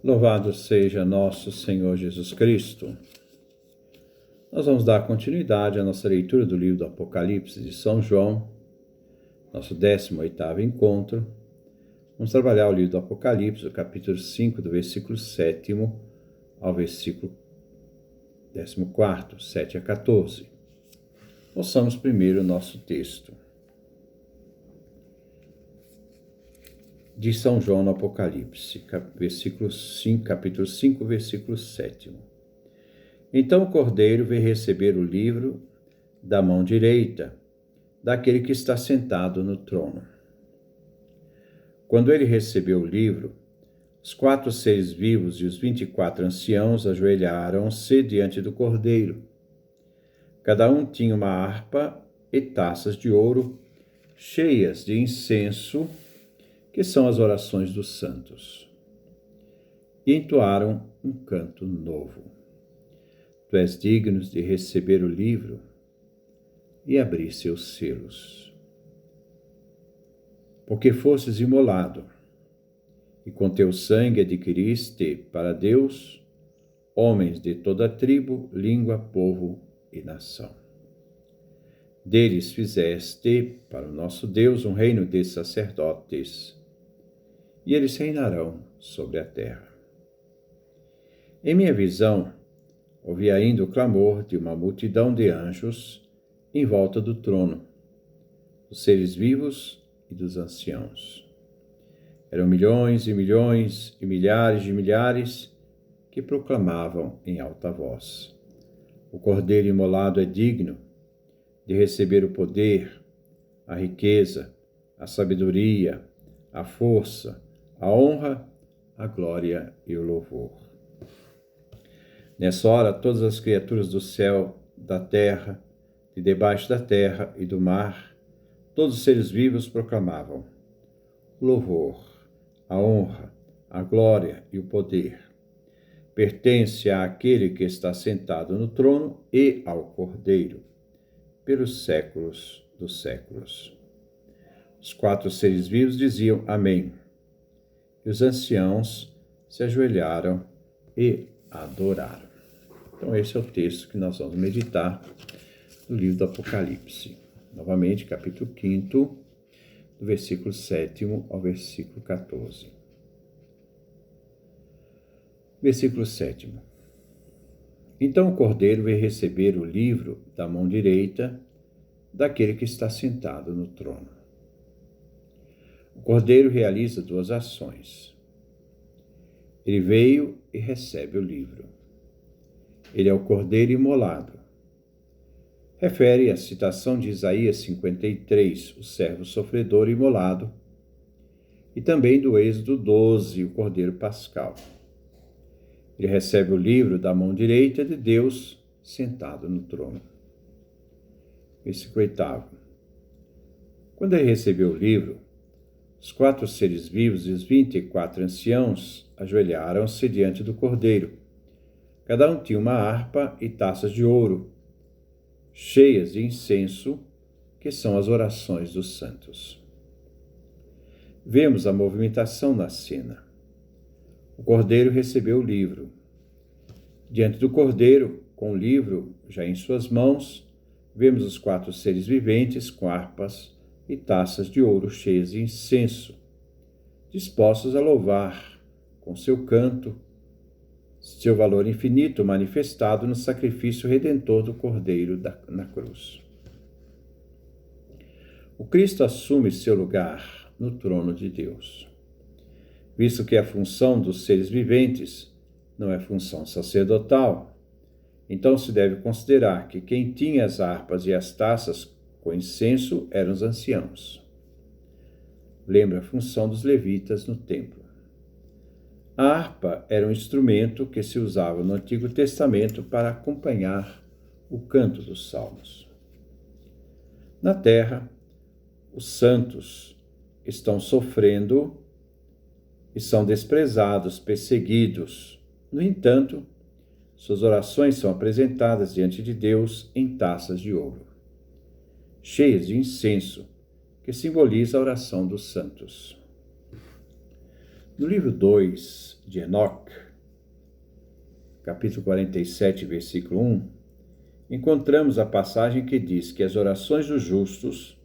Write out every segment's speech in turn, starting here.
Louvado seja nosso Senhor Jesus Cristo. Nós vamos dar continuidade à nossa leitura do livro do Apocalipse de São João, nosso 18º encontro. Vamos trabalhar o livro do Apocalipse, o capítulo 5, do versículo 7º ao versículo 14º, 7 a 14. Ouçamos primeiro o nosso texto. De São João no Apocalipse, capítulo 5, versículo 7. Então o Cordeiro veio receber o livro da mão direita daquele que está sentado no trono. Quando ele recebeu o livro, os 4 seres vivos e os 24 anciãos ajoelharam-se diante do Cordeiro. Cada um tinha uma harpa e taças de ouro cheias de incenso, que são as orações dos santos, e entoaram um canto novo. Tu és digno de receber o livro e abrir seus selos, porque fostes imolado, e com teu sangue adquiriste para Deus homens de toda tribo, língua, povo e nação. Deles fizeste para o nosso Deus um reino de sacerdotes, e eles reinarão sobre a terra. Em minha visão, ouvi ainda o clamor de uma multidão de anjos em volta do trono, dos seres vivos e dos anciãos. Eram milhões e milhões e milhares de milhares que proclamavam em alta voz: o Cordeiro imolado é digno de receber o poder, a riqueza, a sabedoria, a força, a honra, a glória e o louvor. Nessa hora, todas as criaturas do céu, da terra, de debaixo da terra e do mar, todos os seres vivos proclamavam: o louvor, a honra, a glória e o poder pertence àquele que está sentado no trono e ao Cordeiro, pelos séculos dos séculos. Os 4 seres vivos diziam amém. E os anciãos se ajoelharam e adoraram. Então esse é o texto que nós vamos meditar no livro do Apocalipse. Novamente, capítulo 5, do versículo 7º ao versículo 14. Versículo 7º. Então o Cordeiro veio receber o livro da mão direita daquele que está sentado no trono. O Cordeiro realiza 2 ações. Ele veio e recebe o livro. Ele é o Cordeiro imolado. Refere a citação de Isaías 53, o servo sofredor imolado, e também do Êxodo 12, o Cordeiro pascal. Ele recebe o livro da mão direita de Deus sentado no trono. Versículo 8. Quando ele recebeu o livro, os 4 seres vivos e os 24 anciãos ajoelharam-se diante do Cordeiro. Cada um tinha uma harpa e taças de ouro, cheias de incenso, que são as orações dos santos. Vemos a movimentação na cena. O Cordeiro recebeu o livro. Diante do Cordeiro, com o livro já em suas mãos, vemos os 4 seres viventes com harpas e taças de ouro cheias de incenso, dispostos a louvar, com seu canto, seu valor infinito manifestado no sacrifício redentor do Cordeiro na cruz. O Cristo assume seu lugar no trono de Deus. Visto que a função dos seres viventes não é função sacerdotal, então se deve considerar que quem tinha as harpas e as taças com incenso eram os anciãos. Lembra a função dos levitas no templo. A harpa era um instrumento que se usava no Antigo Testamento para acompanhar o canto dos salmos. Na terra, os santos estão sofrendo e são desprezados, perseguidos. No entanto, suas orações são apresentadas diante de Deus em taças de ouro, cheias de incenso, que simboliza a oração dos santos. No livro 2 de Enoque, capítulo 47, versículo 1, encontramos a passagem que diz que as orações dos justos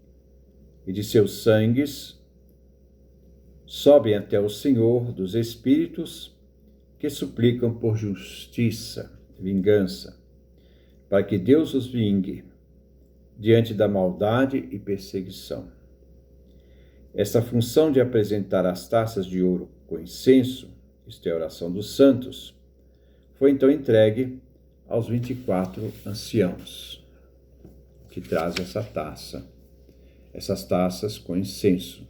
e de seus sangues sobem até o Senhor dos Espíritos que suplicam por justiça, vingança, para que Deus os vingue diante da maldade e perseguição. Esta função de apresentar as taças de ouro com incenso, isto é a oração dos santos, foi então entregue aos 24 anciãos, que trazem essas taças com incenso.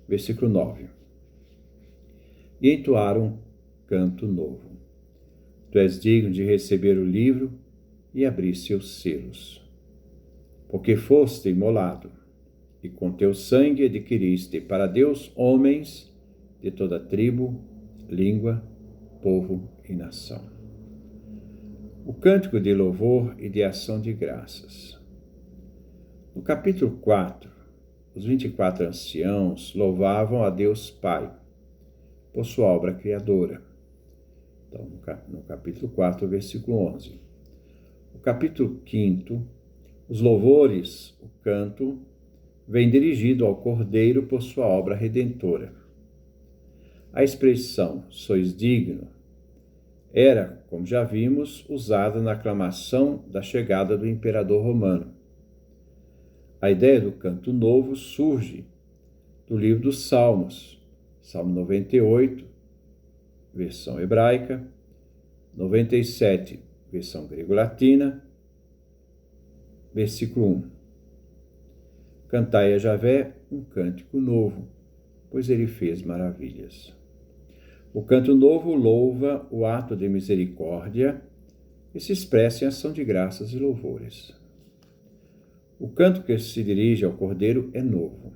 Versículo 9. E entoaram canto novo. Tu és digno de receber o livro e abrir seus selos, porque foste imolado, e com teu sangue adquiriste para Deus homens de toda tribo, língua, povo e nação. O cântico de louvor e de ação de graças. No capítulo 4, os 24 anciãos louvavam a Deus Pai por sua obra criadora. Então, no capítulo 4, versículo 11. No capítulo 5, os louvores, o canto, vem dirigido ao Cordeiro por sua obra redentora. A expressão "sois digno" era, como já vimos, usada na aclamação da chegada do imperador romano. A ideia do canto novo surge do livro dos Salmos, Salmo 98, versão hebraica, 97, versão grego-latina, versículo 1. Cantai a Javé um cântico novo, pois ele fez maravilhas. O canto novo louva o ato de misericórdia e se expressa em ação de graças e louvores. O canto que se dirige ao Cordeiro é novo,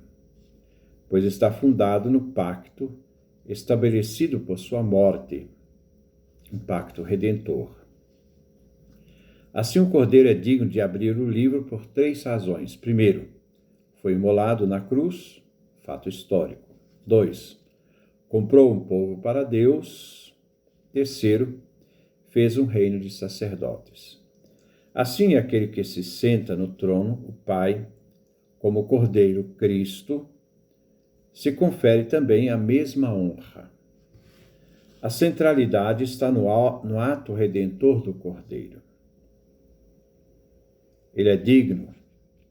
pois está fundado no pacto estabelecido por sua morte, um pacto redentor. Assim, o Cordeiro é digno de abrir o livro por 3 razões. Primeiro, foi imolado na cruz, fato histórico. 2, comprou um povo para Deus. Terceiro, fez um reino de sacerdotes. Assim, aquele que se senta no trono, o Pai, como Cordeiro Cristo, se confere também a mesma honra. A centralidade está no ato redentor do Cordeiro. Ele é digno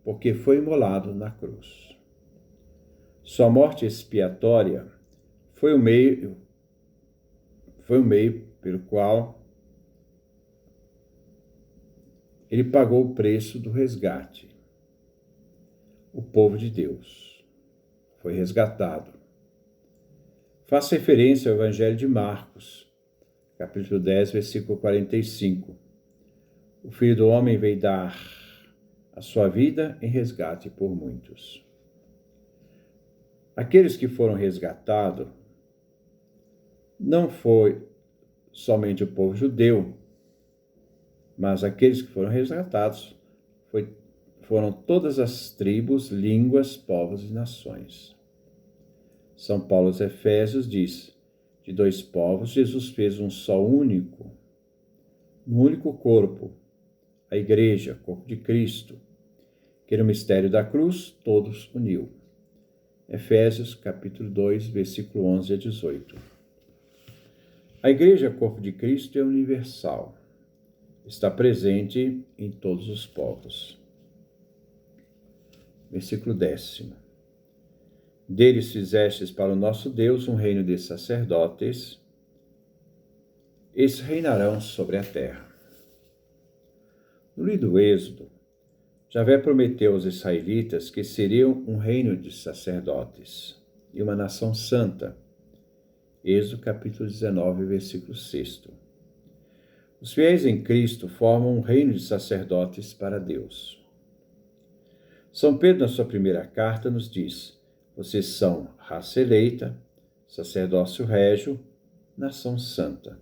porque foi imolado na cruz. Sua morte expiatória foi o meio pelo qual ele pagou o preço do resgate. O povo de Deus foi resgatado. Faço referência ao Evangelho de Marcos, capítulo 10, versículo 45. O Filho do Homem veio dar a sua vida em resgate por muitos. Aqueles que foram resgatados não foi somente o povo judeu, mas aqueles que foram resgatados foram todas as tribos, línguas, povos e nações. São Paulo aos Efésios diz: de 2 povos Jesus fez um só único, um único corpo, a igreja, corpo de Cristo, que no mistério da cruz todos uniu. Efésios capítulo 2, versículo 11 a 18. A igreja, corpo de Cristo, é universal. Está presente em todos os povos. Versículo 10. Deles fizestes para o nosso Deus um reino de sacerdotes, eles reinarão sobre a terra. No livro do Êxodo, Javé prometeu aos israelitas que seriam um reino de sacerdotes e uma nação santa. Êxodo capítulo 19, versículo 6. Os fiéis em Cristo formam um reino de sacerdotes para Deus. São Pedro, na sua primeira carta, nos diz: vocês são raça eleita, sacerdócio régio, nação santa,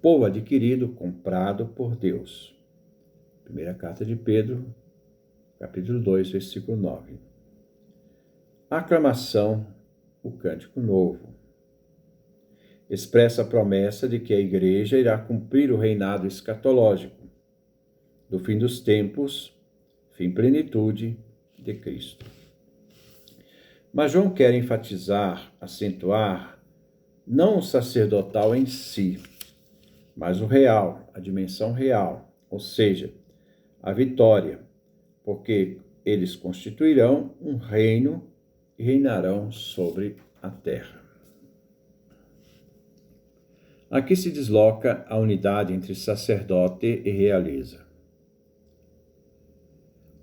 povo adquirido, comprado por Deus. Primeira carta de Pedro, capítulo 2, versículo 9. A aclamação, o cântico novo. expressa a promessa de que a Igreja irá cumprir o reinado escatológico do fim dos tempos, fim plenitude de Cristo. Mas João quer enfatizar, acentuar, não o sacerdotal em si, mas o real, a dimensão real, ou seja, a vitória, porque eles constituirão um reino e reinarão sobre a terra. Aqui se desloca a unidade entre sacerdote e realeza.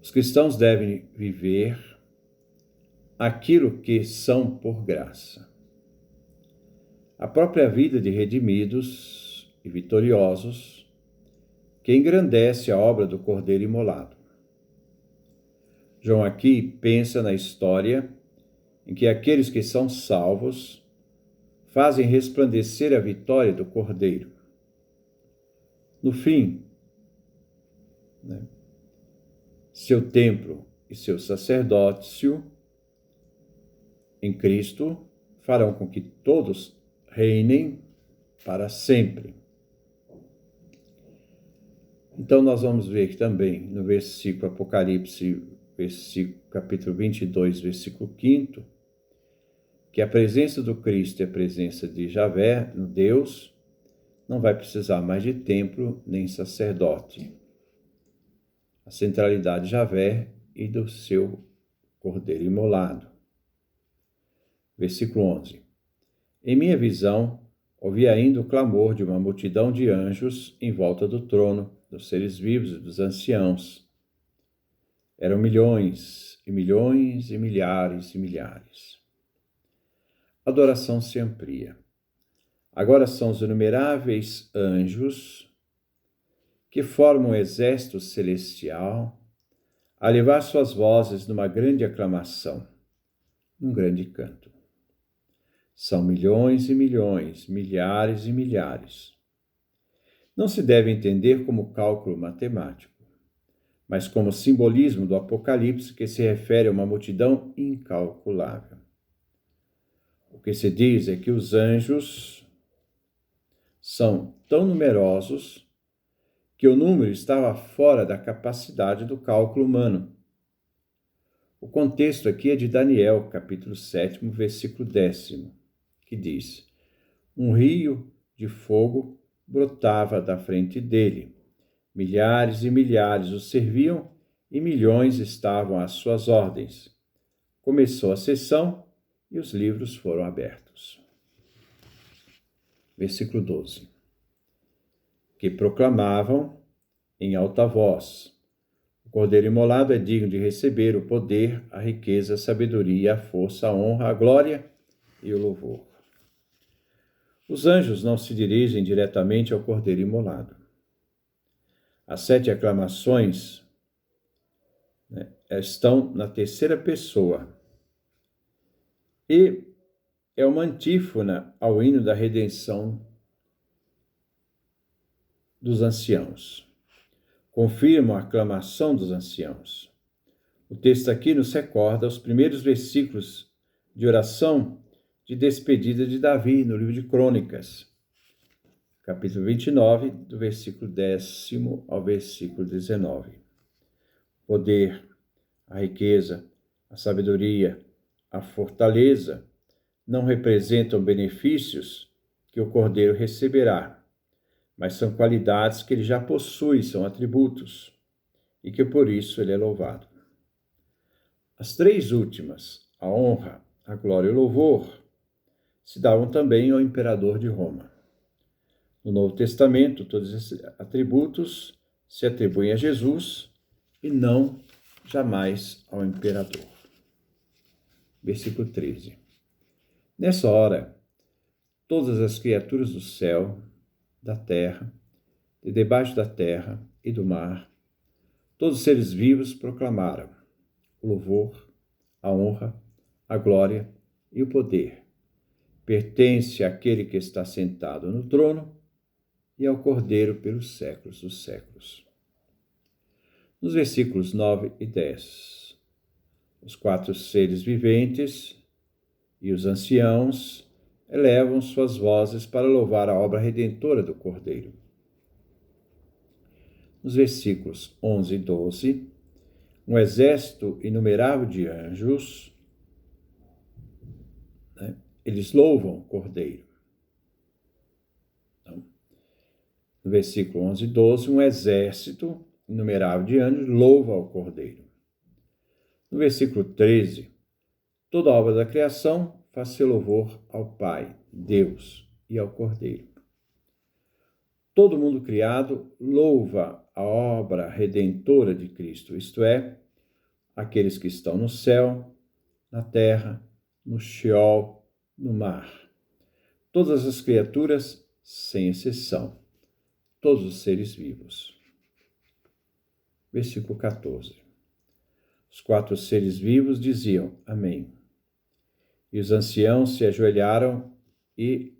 Os cristãos devem viver aquilo que são por graça. A própria vida de redimidos e vitoriosos, que engrandece a obra do Cordeiro imolado. João aqui pensa na história em que aqueles que são salvos fazem resplandecer a vitória do Cordeiro. No fim, seu templo e seu sacerdócio em Cristo farão com que todos reinem para sempre. Então nós vamos ver também no versículo Apocalipse, capítulo 22, versículo 5, que a presença do Cristo e a presença de Javé, no Deus, não vai precisar mais de templo nem sacerdote. A centralidade de Javé e do seu Cordeiro imolado. Versículo 11. Em minha visão, ouvi ainda o clamor de uma multidão de anjos em volta do trono, dos seres vivos e dos anciãos. Eram milhões e milhões e milhares e milhares. A adoração se amplia. Agora são os inumeráveis anjos que formam um exército celestial a levar suas vozes numa grande aclamação, num grande canto. São milhões e milhões, milhares e milhares. Não se deve entender como cálculo matemático, mas como simbolismo do Apocalipse que se refere a uma multidão incalculável. O que se diz é que os anjos são tão numerosos que o número estava fora da capacidade do cálculo humano. O contexto aqui é de Daniel, capítulo 7, versículo 10, que diz: um rio de fogo brotava da frente dele. Milhares e milhares o serviam e milhões estavam às suas ordens. Começou a sessão e os livros foram abertos. Versículo 12. Que proclamavam em alta voz: o Cordeiro imolado é digno de receber o poder, a riqueza, a sabedoria, a força, a honra, a glória e o louvor. Os anjos não se dirigem diretamente ao Cordeiro imolado. As 7 aclamações estão na terceira pessoa e é uma antífona ao hino da redenção dos anciãos. Confirmam a aclamação dos anciãos. O texto aqui nos recorda os primeiros versículos de oração de despedida de Davi no livro de Crônicas, capítulo 29, do versículo 10º ao versículo 19. O poder, a riqueza, a sabedoria, a fortaleza não representam benefícios que o Cordeiro receberá, mas são qualidades que ele já possui, são atributos, e que por isso ele é louvado. As 3 últimas, a honra, a glória e o louvor, se davam também ao imperador de Roma. No Novo Testamento, todos esses atributos se atribuem a Jesus e não jamais ao imperador. Versículo 13. Nessa hora, todas as criaturas do céu, da terra, de debaixo da terra e do mar, todos os seres vivos proclamaram o louvor, a honra, a glória e o poder. Pertence àquele que está sentado no trono e ao Cordeiro pelos séculos dos séculos. Nos versículos 9 e 10, os 4 seres viventes e os anciãos elevam suas vozes para louvar a obra redentora do Cordeiro. Nos versículos 11 e 12, um exército inumerável de anjos, eles louvam o Cordeiro. Então, no versículo 11 e 12, um exército inumerável de anjos louva ao Cordeiro. No versículo 13, toda a obra da criação faz seu louvor ao Pai, Deus, e ao Cordeiro. Todo mundo criado louva a obra redentora de Cristo, isto é, aqueles que estão no céu, na terra, no Sheol, no mar. Todas as criaturas, sem exceção, todos os seres vivos. Versículo 14. Os 4 seres vivos diziam amém. E os anciãos se ajoelharam e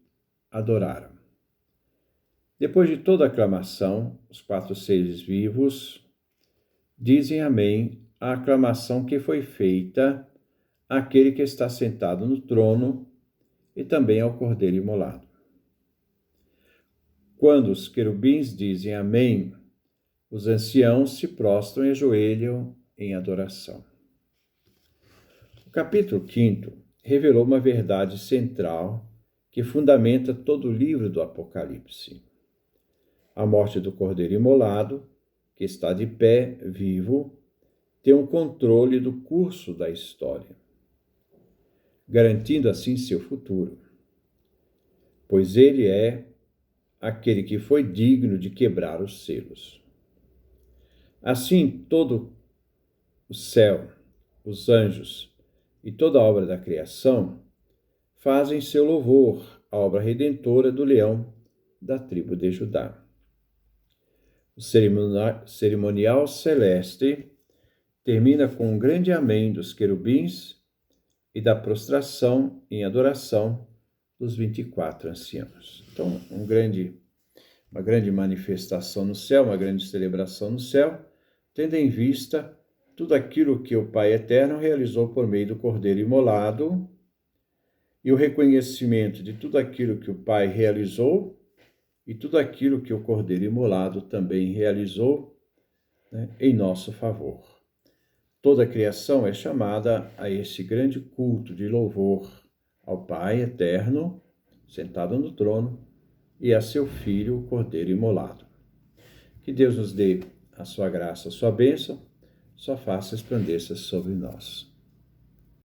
adoraram. Depois de toda a aclamação, os 4 seres vivos dizem amém à aclamação que foi feita àquele que está sentado no trono e também ao Cordeiro imolado. Quando os querubins dizem amém, os anciãos se prostram e ajoelham em adoração. O capítulo 5 revelou uma verdade central que fundamenta todo o livro do Apocalipse. A morte do Cordeiro imolado, que está de pé, vivo, tem um controle do curso da história, garantindo assim seu futuro, pois ele é aquele que foi digno de quebrar os selos. Assim, todo o céu, os anjos e toda a obra da criação fazem seu louvor à obra redentora do leão da tribo de Judá. O cerimonial celeste termina com um grande amém dos querubins e da prostração em adoração dos 24 anciãos. Então, uma grande manifestação no céu, uma grande celebração no céu, tendo em vista tudo aquilo que o Pai Eterno realizou por meio do Cordeiro imolado e o reconhecimento de tudo aquilo que o Pai realizou e tudo aquilo que o Cordeiro imolado também realizou, em nosso favor. Toda a criação é chamada a esse grande culto de louvor ao Pai Eterno, sentado no trono, e a seu Filho, o Cordeiro imolado. Que Deus nos dê a sua graça, a sua bênção, sua face resplandeça sobre nós.